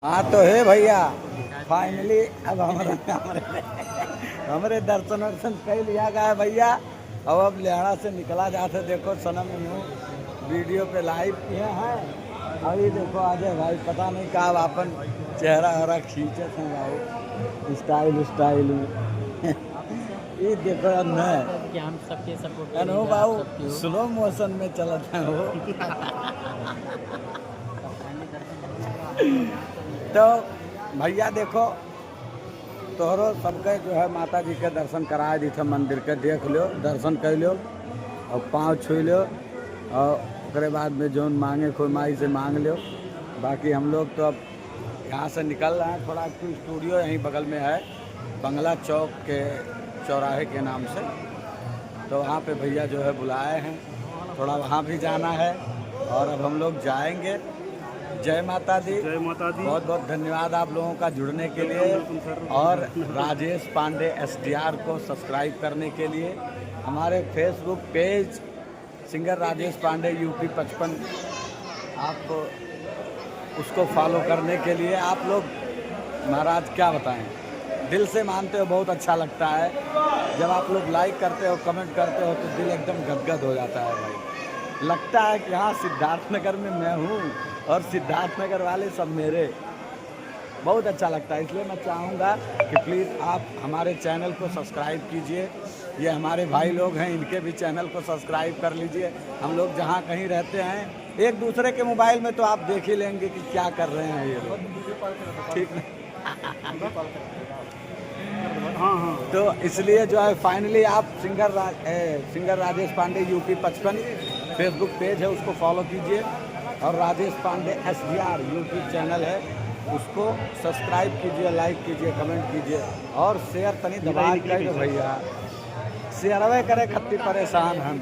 हाँ तो है भैया, फाइनली अब हमारे दर्शन वर्शन कर लिया गया है भैया। अब लिहाड़ा से निकला जाते, देखो सनम न्यू वीडियो पे लाइव किए हैं। अभी देखो अजय भाई पता नहीं कब अपन चेहरा हरा खींचे थे भाई, स्टाइल स्टाइल ये देखो कि हम सबके सपोर्ट अनु बाबू स्लो मोशन में चलता है वो। तो भैया देखो तोहरो सबके जो है माता जी के दर्शन कराए दी थे, मंदिर के देख लो, दर्शन कर लो और पाँव छू लो और उसके बाद में जो मांगे कोई माई से मांग लो। बाकी हम लोग तो अब यहाँ से निकल रहे हैं, थोड़ा स्टूडियो यहीं बगल में है, बंगला चौक के चौराहे के नाम से। तो वहाँ पे भैया जो है बुलाए हैं, थोड़ा वहाँ भी जाना है और अब हम लोग जाएंगे। जय माता दी, जय माता दी। बहुत बहुत धन्यवाद आप लोगों का जुड़ने के लिए और राजेश पांडे SDR को सब्सक्राइब करने के लिए। हमारे Facebook page singer Rajesh Pandey UP 55 आप उसको फॉलो करने के लिए। आप लोग महाराज क्या बताएं, दिल से मानते हो, बहुत अच्छा लगता है जब आप लोग लाइक करते हो, कमेंट करते हो तो दिल एकदम गदगद हो जाता है भाई। लगता है कि हाँ सिद्धार्थनगर में मैं हूँ और सिद्धार्थनगर वाले सब मेरे। बहुत अच्छा लगता है, इसलिए मैं चाहूँगा कि प्लीज़ आप हमारे चैनल को सब्सक्राइब कीजिए। ये हमारे भाई लोग हैं, इनके भी चैनल को सब्सक्राइब कर लीजिए। हम लोग जहाँ कहीं रहते हैं एक दूसरे के मोबाइल में तो आप देख ही लेंगे कि क्या कर रहे हैं ये लोग, ठीक है। हाँ। तो इसलिए जो है फाइनली आप singer Rajesh Pandey UP 55 Facebook page है, उसको फॉलो कीजिए और Rajesh Pandey SDR YouTube channel है, उसको सब्सक्राइब कीजिए, लाइक कीजिए, कमेंट कीजिए और शेयर तनी दबा कर भैया, शेयर करे खत्ती परेशान हम।